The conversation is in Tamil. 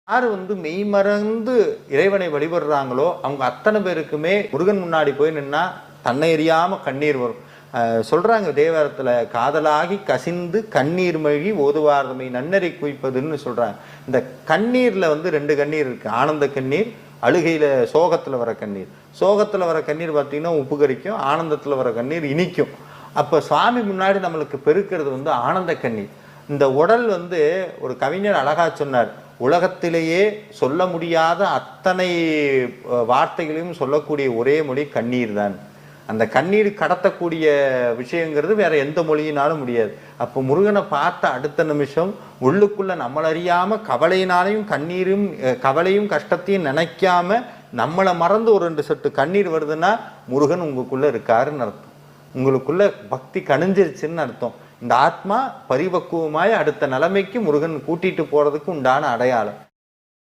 யார் மெய்மறந்து இறைவனை வழிபடுறாங்களோ அவங்க அத்தனை பேருக்குமே முருகன் முன்னாடி போய் நின்னா தன்னை எறியாம கண்ணீர் வரும். சொல்றாங்க தேவாரத்துல, காதலாகி கசிந்து கண்ணீர் மழி ஓதுவார்தமை நன்னறி குவிப்பதுன்னு சொல்றாங்க. இந்த கண்ணீர்ல ரெண்டு கண்ணீர் இருக்கு. ஆனந்த கண்ணீர், அழுகையில சோகத்துல வர கண்ணீர். சோகத்துல வர கண்ணீர் பார்த்தீங்கன்னா உப்பு கரிக்கும், ஆனந்தத்துல வர கண்ணீர் இனிக்கும். அப்ப சுவாமி முன்னாடி நம்மளுக்கு பெருக்கிறது ஆனந்த கண்ணீர். இந்த உடல் ஒரு கவிஞர் அழகா சொன்னார், உலகத்திலேயே சொல்ல முடியாத அத்தனை வார்த்தைகளையும் சொல்லக்கூடிய ஒரே மொழி கண்ணீர் தான். அந்த கண்ணீர் கடத்தக்கூடிய விஷயங்கிறது வேற எந்த மொழியினாலும் முடியாது. அப்போ முருகனை பார்த்த அடுத்த நிமிஷம் உள்ளுக்குள்ள நம்மளறியாம கவலையினாலையும் கண்ணீரும் கவலையும் கஷ்டத்தையும் நினைக்காம நம்மளை மறந்து ஒரு 2 சொட்டு கண்ணீர் வருதுன்னா முருகன் உங்களுக்குள்ள இருக்காருன்னு அர்த்தம். உங்களுக்குள்ள பக்தி கணிஞ்சிருச்சுன்னு அர்த்தம். இந்த ஆத்மா பரிபக்குவமாய் அடுத்த நிலைமைக்கு முருகன் கூட்டிட்டு போறதுக்கு உண்டான அடையாளம்.